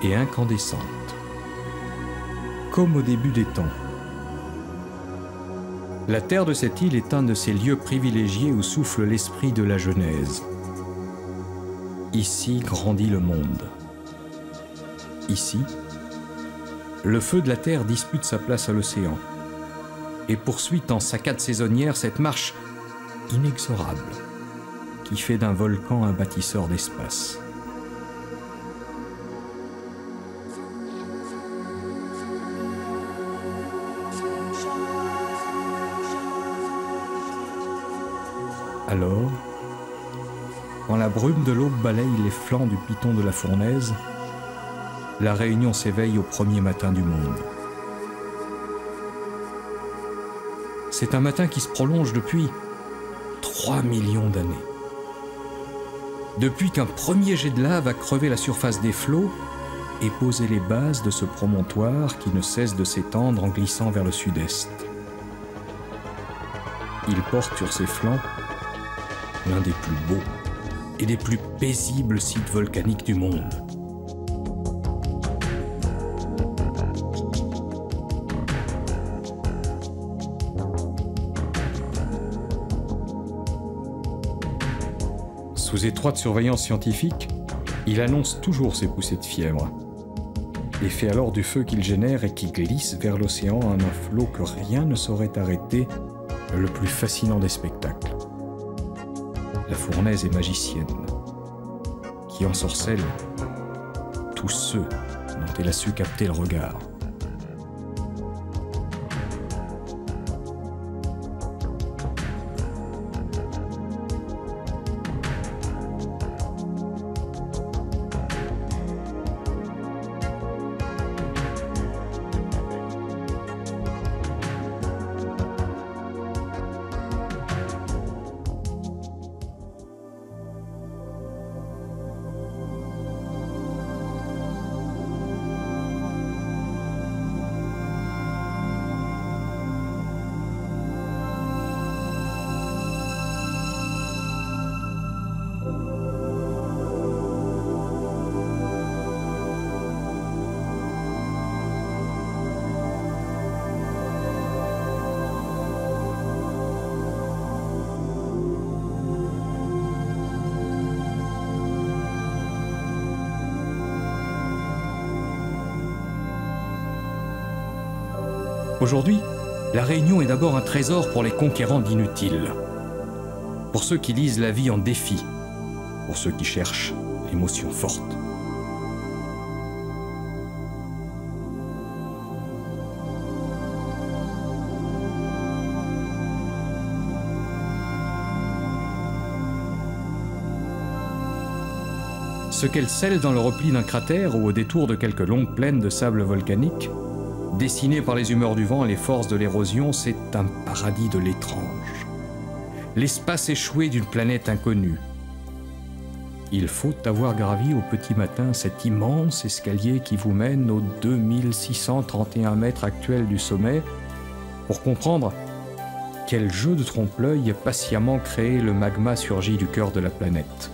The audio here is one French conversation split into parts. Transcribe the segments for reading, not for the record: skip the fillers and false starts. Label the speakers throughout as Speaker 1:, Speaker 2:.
Speaker 1: et incandescente, comme au début des temps. La terre de cette île est un de ces lieux privilégiés où souffle l'esprit de la Genèse. Ici grandit le monde. Ici, le feu de la terre dispute sa place à l'océan et poursuit en saccade saisonnière cette marche inexorable qui fait d'un volcan un bâtisseur d'espace. Alors, quand la brume de l'aube balaye les flancs du piton de la fournaise, la Réunion s'éveille au premier matin du monde. C'est un matin qui se prolonge depuis 3 millions d'années. Depuis qu'un premier jet de lave a crevé la surface des flots et posé les bases de ce promontoire qui ne cesse de s'étendre en glissant vers le sud-est. Il porte sur ses flancs l'un des plus beaux et des plus paisibles sites volcaniques du monde. Sous étroite surveillance scientifique, il annonce toujours ses poussées de fièvre et fait alors du feu qu'il génère et qui glisse vers l'océan en un flot que rien ne saurait arrêter, le plus fascinant des spectacles. La fournaise est magicienne, qui ensorcelle tous ceux dont elle a su capter le regard. Aujourd'hui, la Réunion est d'abord un trésor pour les conquérants d'inutiles, pour ceux qui lisent la vie en défi, pour ceux qui cherchent l'émotion forte. Ce qu'elle scelle dans le repli d'un cratère ou au détour de quelques longues plaines de sable volcanique, dessiné par les humeurs du vent et les forces de l'érosion, c'est un paradis de l'étrange. L'espace échoué d'une planète inconnue. Il faut avoir gravi au petit matin cet immense escalier qui vous mène aux 2631 mètres actuels du sommet pour comprendre quel jeu de trompe-l'œil a patiemment créé le magma surgi du cœur de la planète.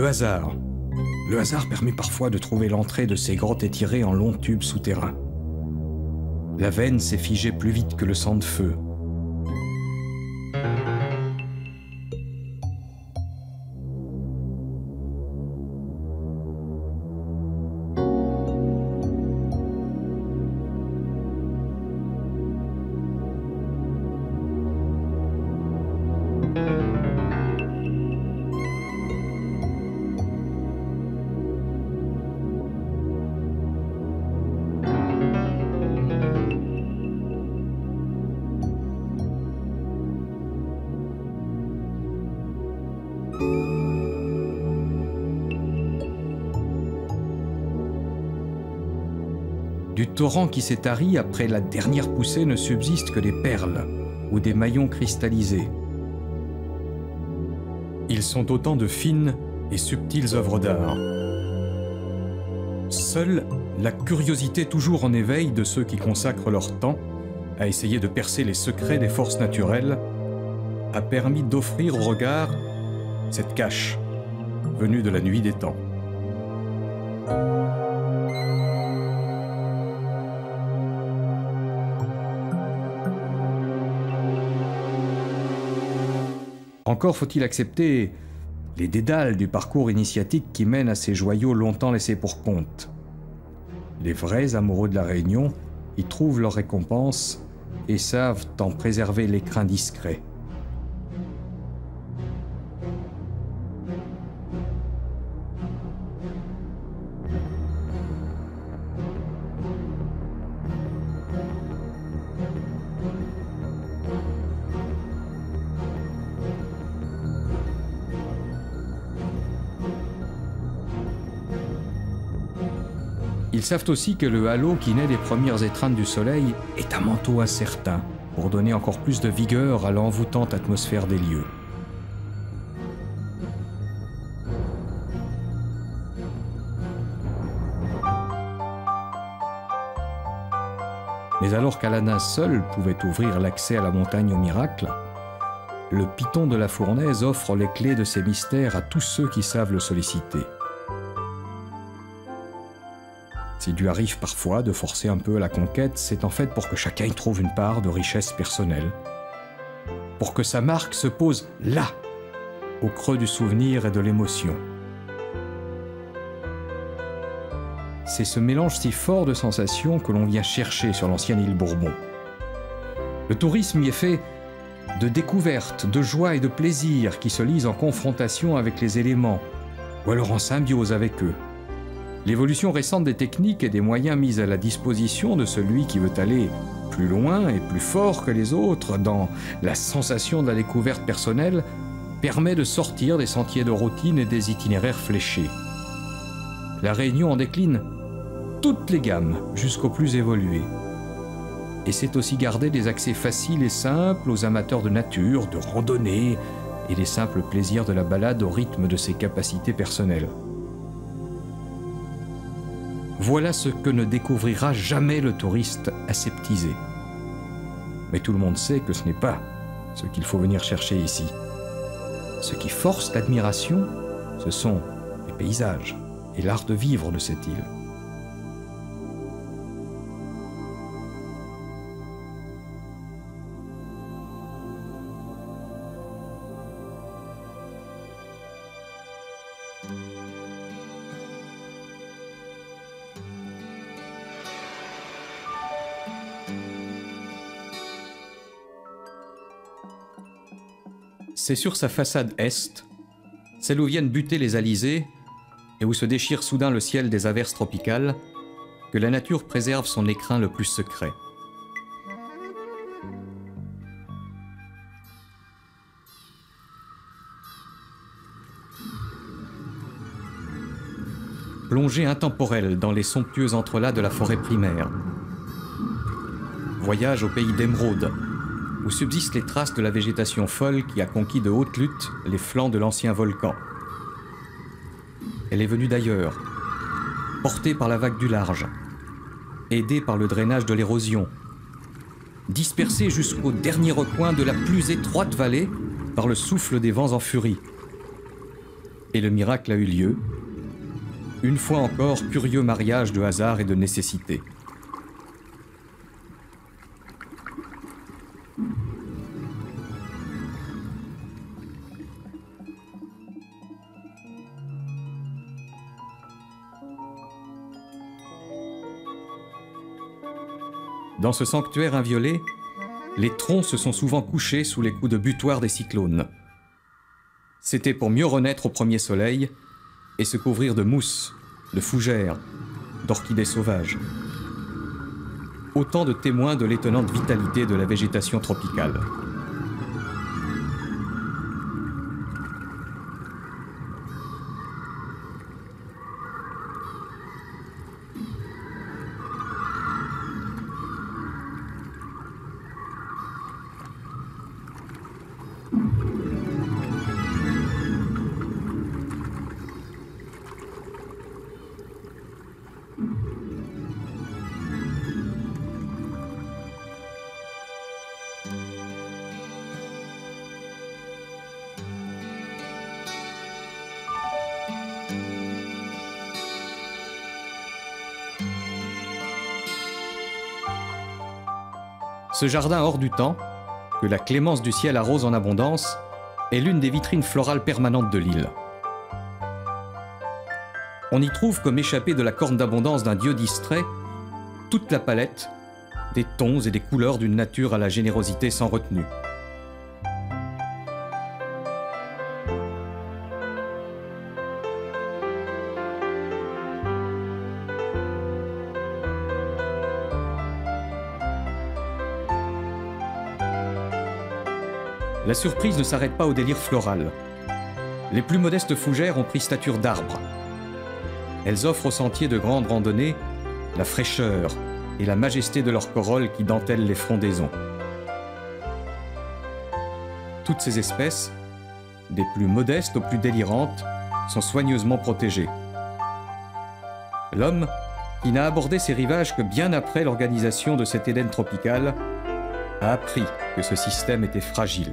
Speaker 1: Le hasard. Le hasard permet parfois de trouver l'entrée de ces grottes étirées en longs tubes souterrains. La veine s'est figée plus vite que le sang de feu. Du torrent qui s'est tari après la dernière poussée ne subsistent que des perles ou des maillons cristallisés. Ils sont autant de fines et subtiles œuvres d'art. Seule la curiosité toujours en éveil de ceux qui consacrent leur temps à essayer de percer les secrets des forces naturelles a permis d'offrir au regard cette cache venue de la nuit des temps. Encore faut-il accepter les dédales du parcours initiatique qui mène à ces joyaux longtemps laissés pour compte. Les vrais amoureux de la Réunion y trouvent leur récompense et savent en préserver l'écrin discret. Ils savent aussi que le halo qui naît des premières étreintes du soleil est un manteau incertain pour donner encore plus de vigueur à l'envoûtante atmosphère des lieux. Mais alors qu'Alana seul pouvait ouvrir l'accès à la montagne au miracle, le Python de la Fournaise offre les clés de ses mystères à tous ceux qui savent le solliciter. S'il lui arrive parfois de forcer un peu la conquête, c'est en fait pour que chacun y trouve une part de richesse personnelle. Pour que sa marque se pose là, au creux du souvenir et de l'émotion. C'est ce mélange si fort de sensations que l'on vient chercher sur l'ancienne île Bourbon. Le tourisme y est fait de découvertes, de joie et de plaisir qui se lisent en confrontation avec les éléments, ou alors en symbiose avec eux. L'évolution récente des techniques et des moyens mis à la disposition de celui qui veut aller plus loin et plus fort que les autres dans la sensation de la découverte personnelle permet de sortir des sentiers de routine et des itinéraires fléchés. La Réunion en décline toutes les gammes jusqu'aux plus évoluées. Et c'est aussi garder des accès faciles et simples aux amateurs de nature, de randonnée et les simples plaisirs de la balade au rythme de ses capacités personnelles. Voilà ce que ne découvrira jamais le touriste aseptisé. Mais tout le monde sait que ce n'est pas ce qu'il faut venir chercher ici. Ce qui force l'admiration, ce sont les paysages et l'art de vivre de cette île. C'est sur sa façade est, celle où viennent buter les alizés et où se déchire soudain le ciel des averses tropicales, que la nature préserve son écrin le plus secret. Plongée intemporelle dans les somptueux entrelacs de la forêt primaire. Voyage au pays d'Émeraude, où subsistent les traces de la végétation folle qui a conquis de haute lutte les flancs de l'ancien volcan. Elle est venue d'ailleurs, portée par la vague du large, aidée par le drainage de l'érosion, dispersée jusqu'au dernier recoin de la plus étroite vallée par le souffle des vents en furie. Et le miracle a eu lieu, une fois encore curieux mariage de hasard et de nécessité. Dans ce sanctuaire inviolé, les troncs se sont souvent couchés sous les coups de butoir des cyclones. C'était pour mieux renaître au premier soleil et se couvrir de mousse, de fougères, d'orchidées sauvages. Autant de témoins de l'étonnante vitalité de la végétation tropicale. Ce jardin hors du temps, que la clémence du ciel arrose en abondance, est l'une des vitrines florales permanentes de l'île. On y trouve comme échappé de la corne d'abondance d'un dieu distrait toute la palette des tons et des couleurs d'une nature à la générosité sans retenue. La surprise ne s'arrête pas au délire floral. Les plus modestes fougères ont pris stature d'arbres. Elles offrent aux sentiers de grandes randonnées la fraîcheur et la majesté de leurs corolles qui dentellent les frondaisons. Toutes ces espèces, des plus modestes aux plus délirantes, sont soigneusement protégées. L'homme, qui n'a abordé ces rivages que bien après l'organisation de cet Éden tropical, a appris que ce système était fragile.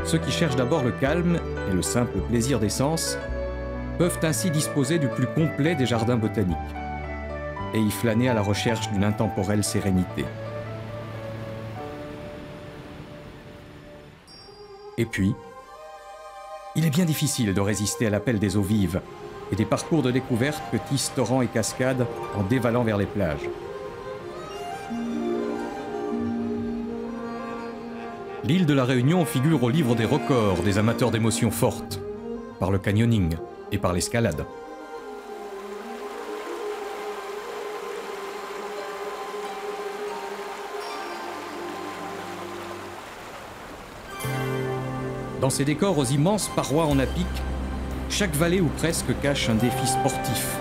Speaker 1: Ceux qui cherchent d'abord le calme et le simple plaisir des sens peuvent ainsi disposer du plus complet des jardins botaniques et y flâner à la recherche d'une intemporelle sérénité. Et puis, il est bien difficile de résister à l'appel des eaux vives et des parcours de découverte que tissent torrents et cascades en dévalant vers les plages. L'île de la Réunion figure au livre des records des amateurs d'émotions fortes, par le canyoning et par l'escalade. Dans ces décors aux immenses parois en apic, chaque vallée ou presque cache un défi sportif.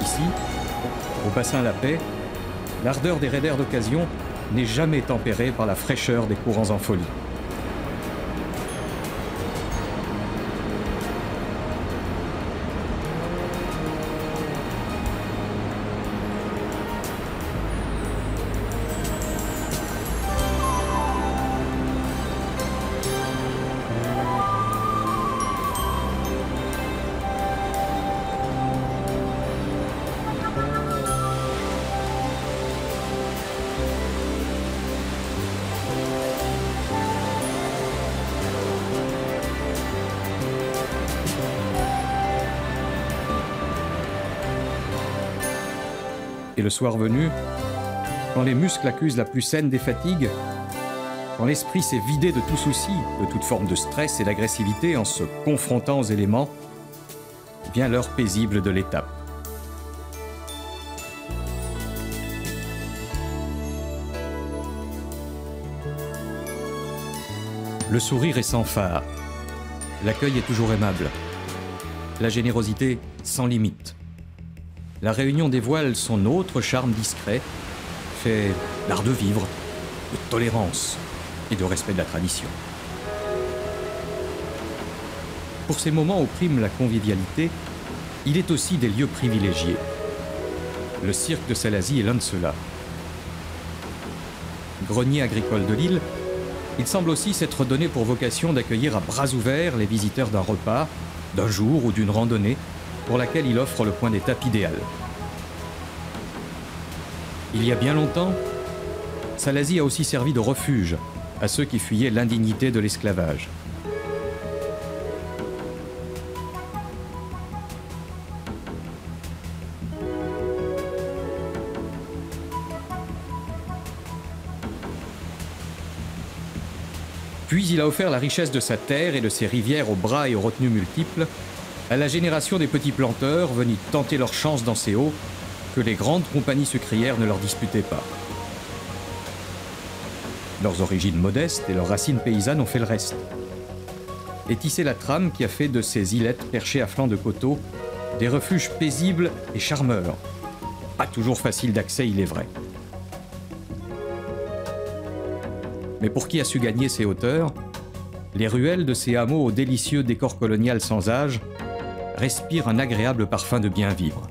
Speaker 1: Ici, au bassin La Paix, l'ardeur des raiders d'occasion n'est jamais tempérée par la fraîcheur des courants en folie. Et le soir venu, quand les muscles accusent la plus saine des fatigues, quand l'esprit s'est vidé de tout souci, de toute forme de stress et d'agressivité en se confrontant aux éléments, vient l'heure paisible de l'étape. Le sourire est sans fard, l'accueil est toujours aimable, la générosité sans limite. La Réunion dévoile son autre charme discret, fait d'art de vivre, de tolérance et de respect de la tradition. Pour ces moments où prime la convivialité, il est aussi des lieux privilégiés. Le cirque de Salazie est l'un de ceux-là. Grenier agricole de l'île, il semble aussi s'être donné pour vocation d'accueillir à bras ouverts les visiteurs d'un repas, d'un jour ou d'une randonnée, pour laquelle il offre le point d'étape idéal. Il y a bien longtemps, Salazie a aussi servi de refuge à ceux qui fuyaient l'indignité de l'esclavage. Puis il a offert la richesse de sa terre et de ses rivières aux bras et aux retenues multiples à la génération des petits planteurs venus tenter leur chance dans ces hauts que les grandes compagnies sucrières ne leur disputaient pas. Leurs origines modestes et leurs racines paysannes ont fait le reste. Et tissé la trame qui a fait de ces îlettes perchées à flanc de coteaux des refuges paisibles et charmeurs. Pas toujours facile d'accès, il est vrai. Mais pour qui a su gagner ces hauteurs, les ruelles de ces hameaux au délicieux décor colonial sans âge respirent un agréable parfum de bien vivre.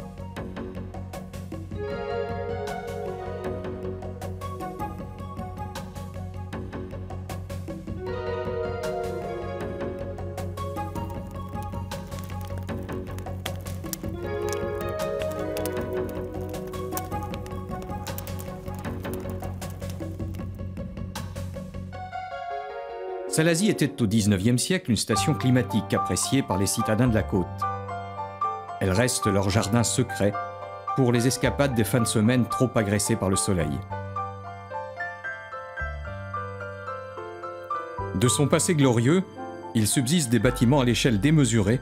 Speaker 1: Salazie était au XIXe siècle une station climatique appréciée par les citadins de la côte. Elle reste leur jardin secret pour les escapades des fins de semaine trop agressées par le soleil. De son passé glorieux, il subsiste des bâtiments à l'échelle démesurée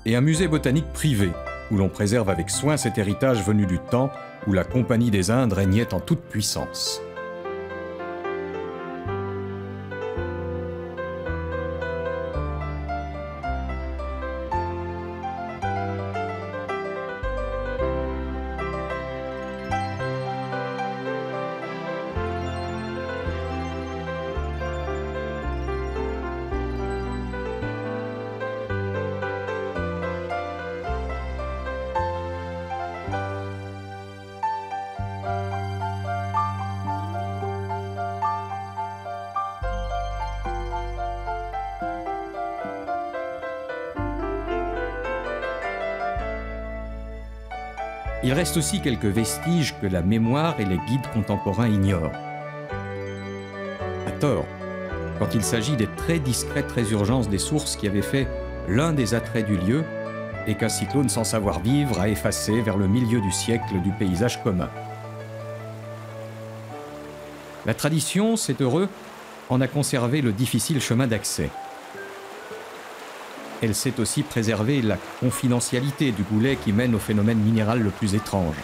Speaker 1: et un musée botanique privé où l'on préserve avec soin cet héritage venu du temps où la Compagnie des Indes régnait en toute puissance. Il reste aussi quelques vestiges que la mémoire et les guides contemporains ignorent. À tort, quand il s'agit des très discrètes résurgences des sources qui avaient fait l'un des attraits du lieu et qu'un cyclone sans savoir-vivre a effacé vers le milieu du siècle du paysage commun. La tradition, c'est heureux, en a conservé le difficile chemin d'accès. Elle sait aussi préserver la confidentialité du goulet qui mène au phénomène minéral le plus étrange.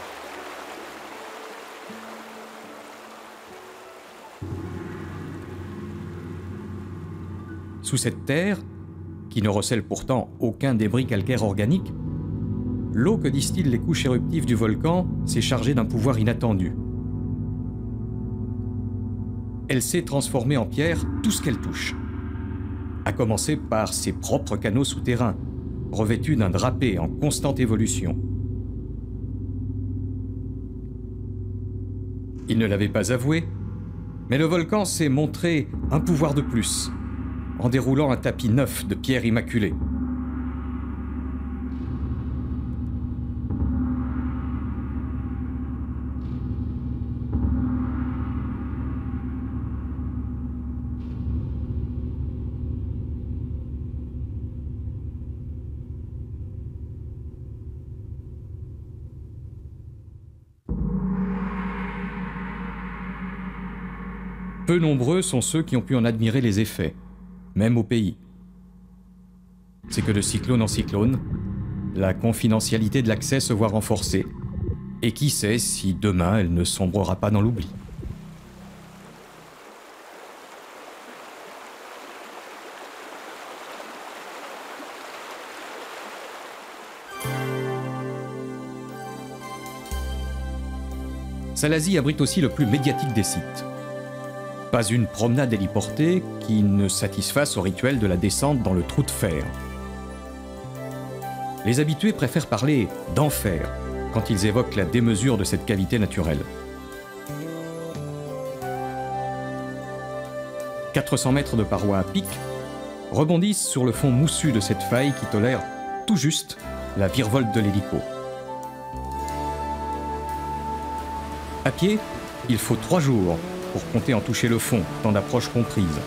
Speaker 1: Sous cette terre, qui ne recèle pourtant aucun débris calcaire organique, l'eau que distillent les couches éruptives du volcan s'est chargée d'un pouvoir inattendu. Elle sait transformer en pierre tout ce qu'elle touche, à commencer par ses propres canaux souterrains, revêtus d'un drapé en constante évolution. Il ne l'avait pas avoué, mais le volcan s'est montré un pouvoir de plus, en déroulant un tapis neuf de pierres immaculées. Peu nombreux sont ceux qui ont pu en admirer les effets, même au pays. C'est que de cyclone en cyclone, la confidentialité de l'accès se voit renforcée, et qui sait si demain elle ne sombrera pas dans l'oubli. Salazie abrite aussi le plus médiatique des sites. Pas une promenade héliportée qui ne satisfasse au rituel de la descente dans le trou de fer. Les habitués préfèrent parler d'enfer quand ils évoquent la démesure de cette cavité naturelle. 400 mètres de parois à pic rebondissent sur le fond moussu de cette faille qui tolère tout juste la virevolte de l'hélico. À pied, il faut 3 jours pour compter en toucher le fond, tant d'approches comprises.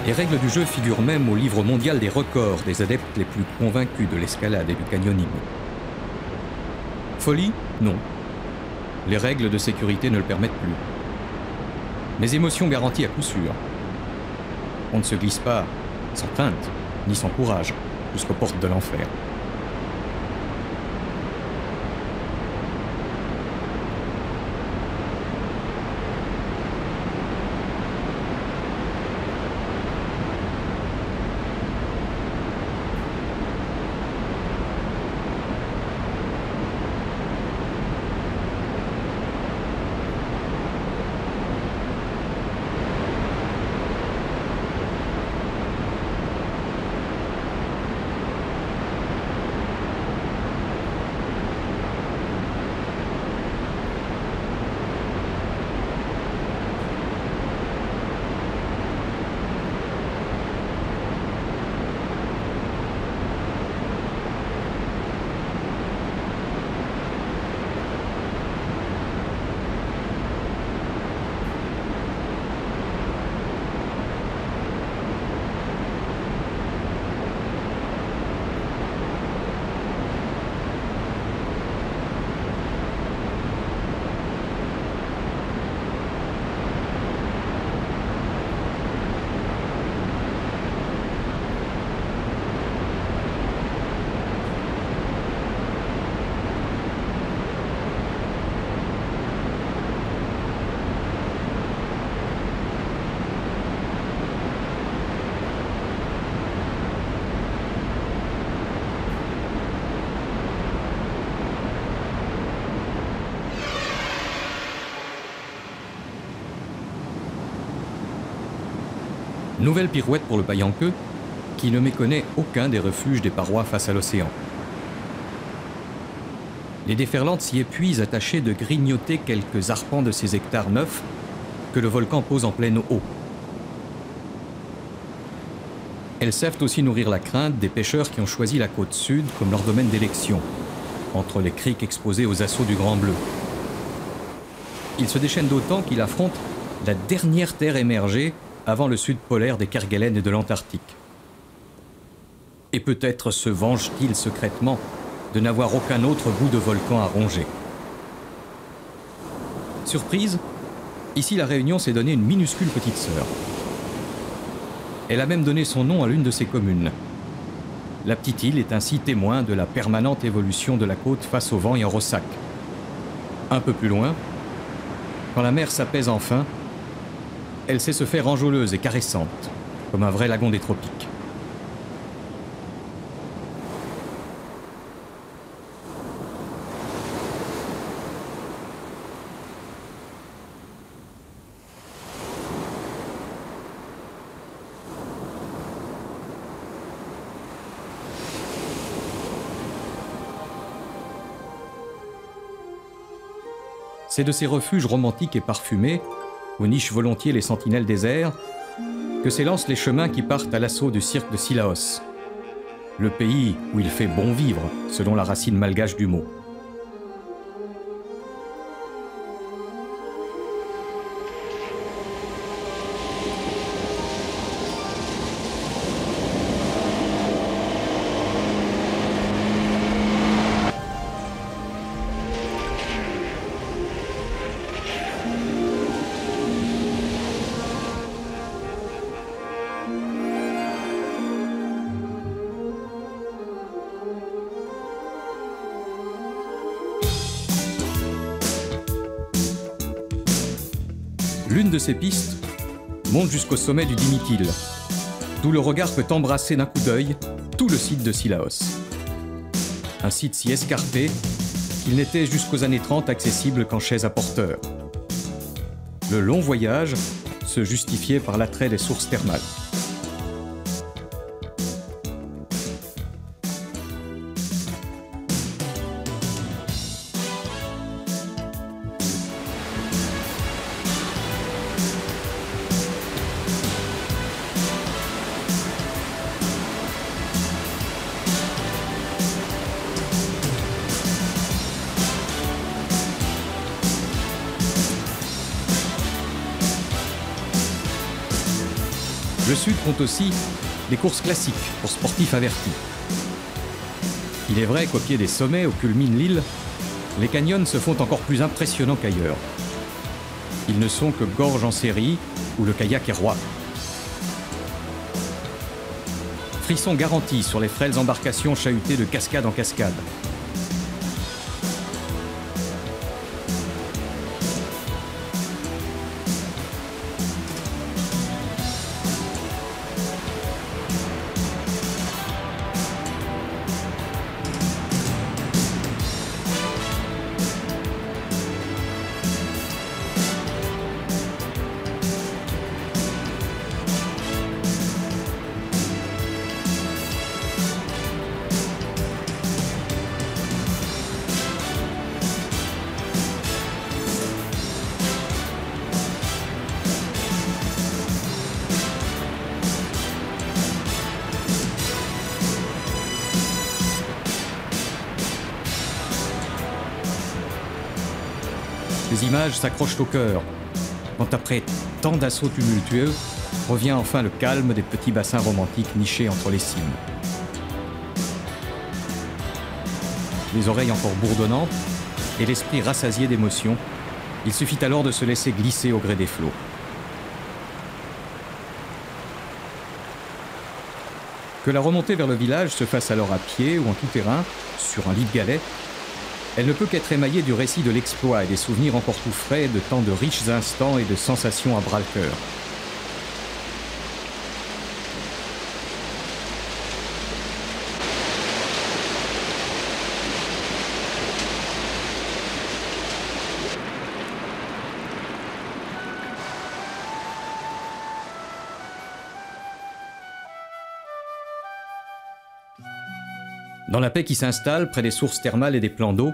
Speaker 1: Les règles du jeu figurent même au livre mondial des records des adeptes les plus convaincus de l'escalade et du canyoning. Folie? Non. Les règles de sécurité ne le permettent plus. Mais émotion garantie à coup sûr. On ne se glisse pas sans crainte, ni sans courage, jusqu'aux portes de l'enfer. Nouvelle pirouette pour le Paillanqueux, qui ne méconnaît aucun des refuges des parois face à l'océan. Les déferlantes s'y épuisent à tâcher de grignoter quelques arpents de ces hectares neufs que le volcan pose en pleine eau. Elles savent aussi nourrir la crainte des pêcheurs qui ont choisi la côte sud comme leur domaine d'élection, entre les criques exposées aux assauts du Grand Bleu. Ils se déchaînent d'autant qu'ils affrontent la dernière terre émergée avant le sud polaire des Kerguelen et de l'Antarctique. Et peut-être se vengent-ils secrètement de n'avoir aucun autre bout de volcan à ronger. Surprise, ici la Réunion s'est donné une minuscule petite sœur. Elle a même donné son nom à l'une de ses communes. La petite île est ainsi témoin de la permanente évolution de la côte face au vent et au ressac. Un peu plus loin, quand la mer s'apaise enfin, elle sait se faire enjôleuse et caressante, comme un vrai lagon des tropiques. C'est de ces refuges romantiques et parfumés, où nichent volontiers les sentinelles déserts, que s'élancent les chemins qui partent à l'assaut du cirque de Sillaos, le pays où il fait bon vivre, selon la racine malgache du mot. L'une de ces pistes monte jusqu'au sommet du Dimitil, d'où le regard peut embrasser d'un coup d'œil tout le site de Sillaos. Un site si escarpé qu'il n'était jusqu'aux années 30 accessible qu'en chaise à porteur. Le long voyage se justifiait par l'attrait des sources thermales. Le sud compte aussi des courses classiques pour sportifs avertis. Il est vrai qu'au pied des sommets, où culmine l'île, les canyons se font encore plus impressionnants qu'ailleurs. Ils ne sont que gorges en série, où le kayak est roi. Frisson garanti sur les frêles embarcations chahutées de cascade en cascade. Les images s'accrochent au cœur, quand après tant d'assauts tumultueux, revient enfin le calme des petits bassins romantiques nichés entre les cimes. Les oreilles encore bourdonnantes et l'esprit rassasié d'émotion, il suffit alors de se laisser glisser au gré des flots. Que la remontée vers le village se fasse alors à pied ou en tout terrain, sur un lit de galets, elle ne peut qu'être émaillée du récit de l'exploit et des souvenirs encore tout frais de tant de riches instants et de sensations à bras-le-cœur. Dans la paix qui s'installe près des sources thermales et des plans d'eau,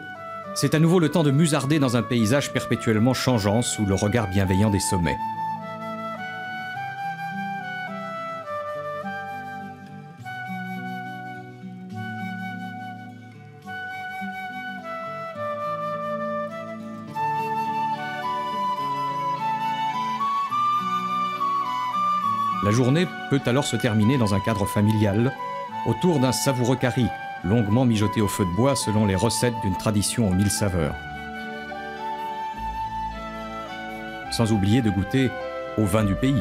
Speaker 1: c'est à nouveau le temps de musarder dans un paysage perpétuellement changeant sous le regard bienveillant des sommets. La journée peut alors se terminer dans un cadre familial, autour d'un savoureux curry, longuement mijoté au feu de bois selon les recettes d'une tradition aux 1000 saveurs. Sans oublier de goûter au vin du pays,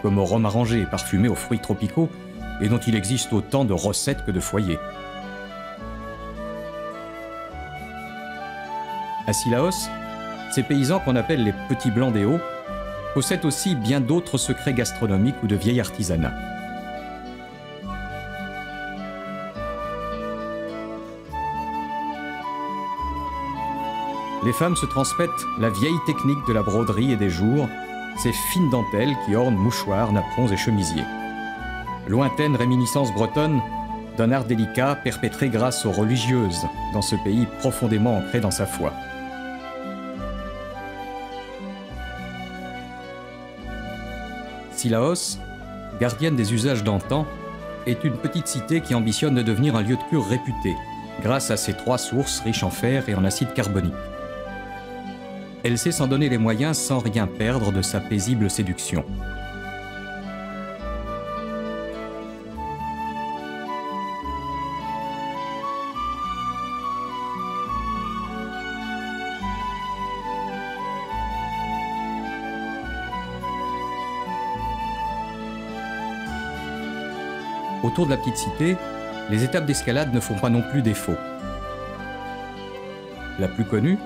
Speaker 1: comme au rhum arrangé et parfumé aux fruits tropicaux, et dont il existe autant de recettes que de foyers. À Cilaos, ces paysans qu'on appelle les petits blancs des Hauts possèdent aussi bien d'autres secrets gastronomiques ou de vieil artisanat. Les femmes se transmettent la vieille technique de la broderie et des jours, ces fines dentelles qui ornent mouchoirs, napperons et chemisiers. Lointaine réminiscence bretonne d'un art délicat perpétré grâce aux religieuses dans ce pays profondément ancré dans sa foi. Cilaos, gardienne des usages d'antan, est une petite cité qui ambitionne de devenir un lieu de cure réputé, grâce à ses 3 sources riches en fer et en acide carbonique. Elle sait s'en donner les moyens sans rien perdre de sa paisible séduction. Autour de la petite cité, les étapes d'escalade ne font pas non plus défaut. La plus connue,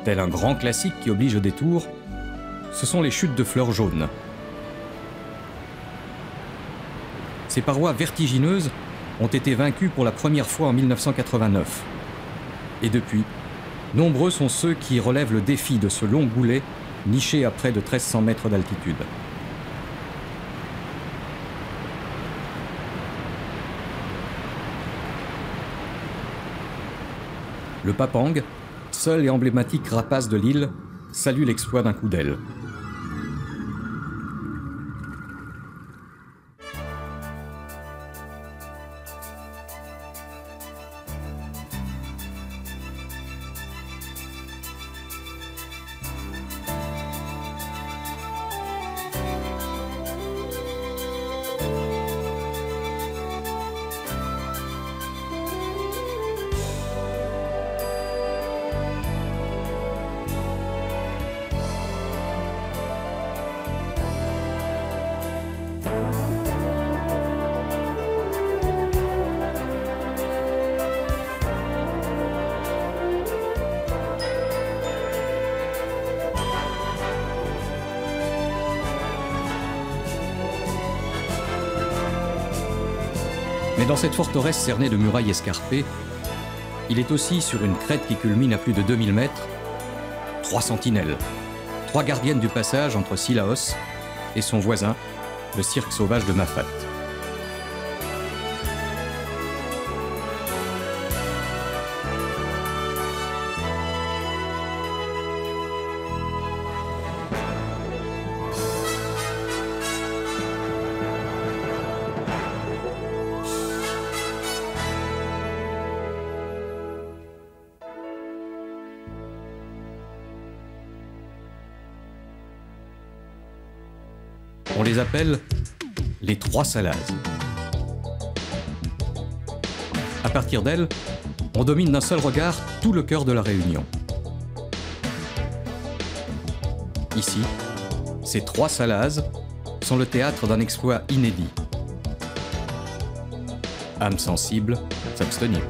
Speaker 1: tel un grand classique qui oblige au détour, ce sont les chutes de fleurs jaunes. Ces parois vertigineuses ont été vaincues pour la première fois en 1989. Et depuis, nombreux sont ceux qui relèvent le défi de ce long goulet niché à près de 1300 mètres d'altitude. Le Papang, seul et emblématique rapace de l'île, salue l'exploit d'un coup d'aile. Mais dans cette forteresse cernée de murailles escarpées, il est aussi sur une crête qui culmine à plus de 2000 mètres, 3 sentinelles, 3 gardiennes du passage entre Sillaos et son voisin, le cirque sauvage de Mafat. On les appelle les 3 Salazes. À partir d'elles, on domine d'un seul regard tout le cœur de la Réunion. Ici, ces 3 Salazes sont le théâtre d'un exploit inédit. Âme sensible, s'abstenir.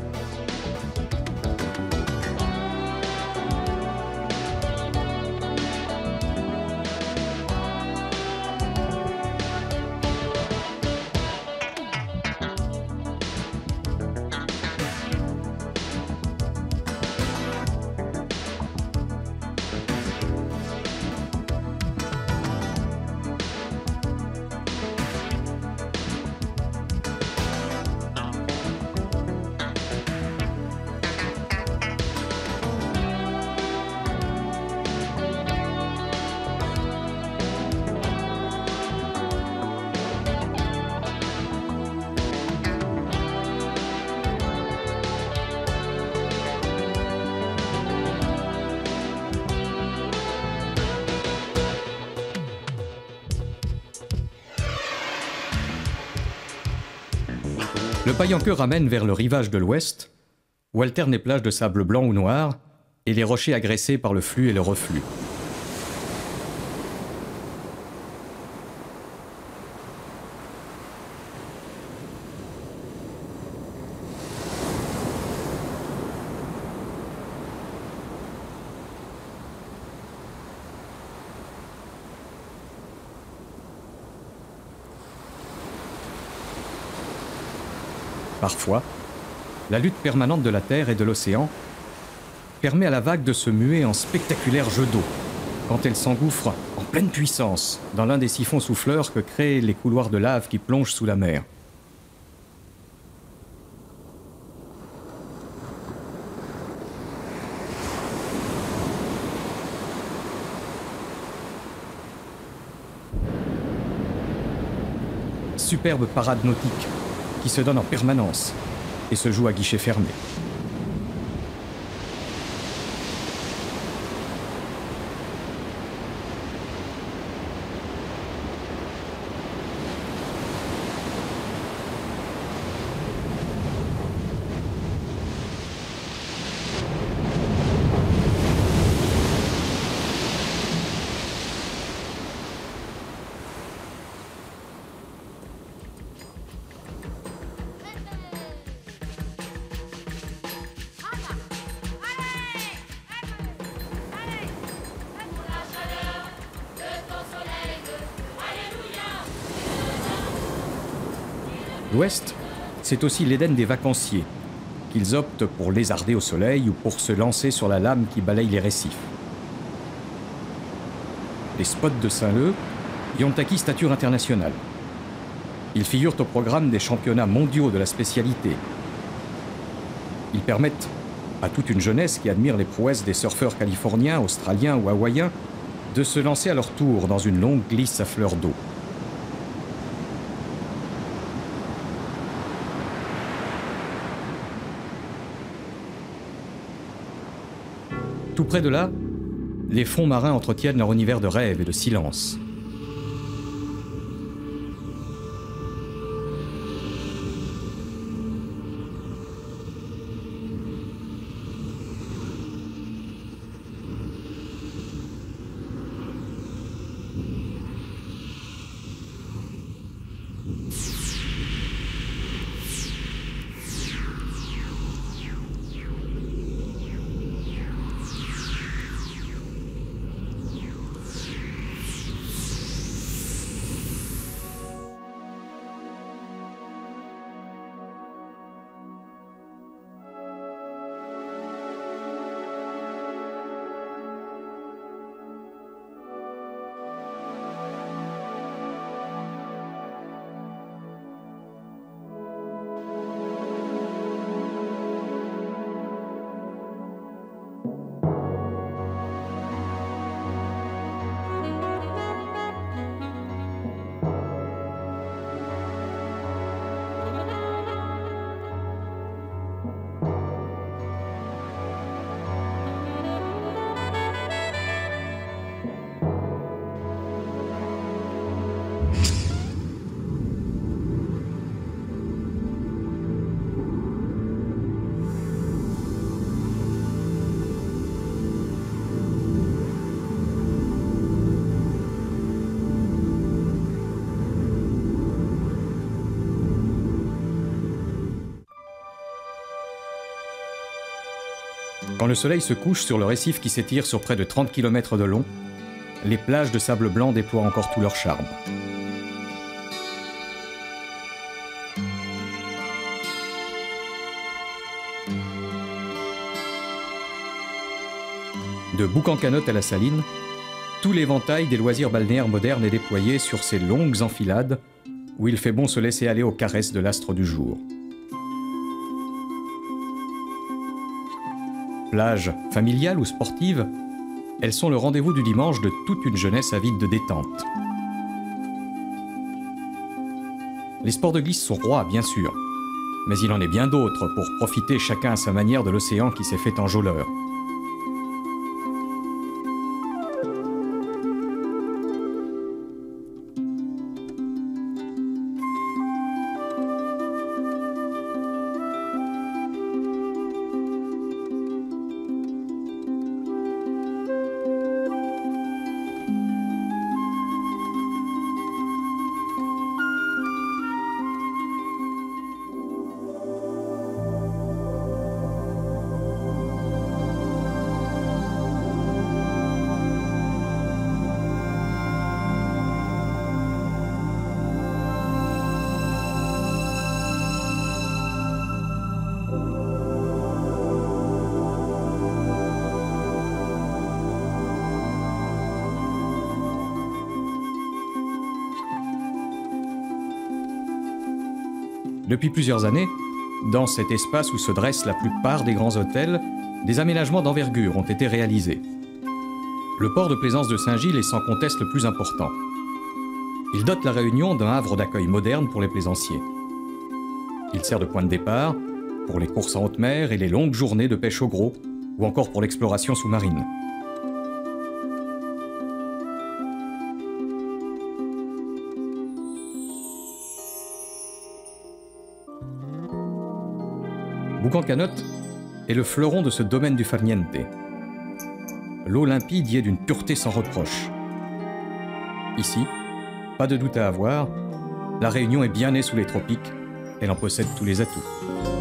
Speaker 1: Le Paillenqueux ramène vers le rivage de l'ouest, où alternent les plages de sable blanc ou noir et les rochers agressés par le flux et le reflux. Parfois, la lutte permanente de la Terre et de l'océan permet à la vague de se muer en spectaculaire jeu d'eau, quand elle s'engouffre en pleine puissance dans l'un des siphons souffleurs que créent les couloirs de lave qui plongent sous la mer. Superbe parade nautique qui se donne en permanence et se joue à guichet fermé. L'Ouest, c'est aussi l'Éden des vacanciers, qu'ils optent pour lézarder au soleil ou pour se lancer sur la lame qui balaye les récifs. Les spots de Saint-Leu y ont acquis stature internationale. Ils figurent au programme des championnats mondiaux de la spécialité. Ils permettent à toute une jeunesse qui admire les prouesses des surfeurs californiens, australiens ou hawaïens de se lancer à leur tour dans une longue glisse à fleur d'eau. Tout près de là, les fonds marins entretiennent leur univers de rêve et de silence. Quand le soleil se couche sur le récif qui s'étire sur près de 30 km de long, les plages de sable blanc déploient encore tout leur charme. De Boucan-Canotte à la Saline, tout l'éventail des loisirs balnéaires modernes est déployé sur ces longues enfilades où il fait bon se laisser aller aux caresses de l'astre du jour. Plages familiales ou sportives, elles sont le rendez-vous du dimanche de toute une jeunesse avide de détente. Les sports de glisse sont rois, bien sûr, mais il en est bien d'autres pour profiter chacun à sa manière de l'océan qui s'est fait enjôleur. Depuis plusieurs années, dans cet espace où se dressent la plupart des grands hôtels, des aménagements d'envergure ont été réalisés. Le port de plaisance de Saint-Gilles est sans conteste le plus important. Il dote la Réunion d'un havre d'accueil moderne pour les plaisanciers. Il sert de point de départ pour les courses en haute mer et les longues journées de pêche au gros, ou encore pour l'exploration sous-marine. Boucan-Canotte est le fleuron de ce domaine du farniente. L'eau limpide y est d'une pureté sans reproche. Ici, pas de doute à avoir, la Réunion est bien née sous les tropiques, elle en possède tous les atouts.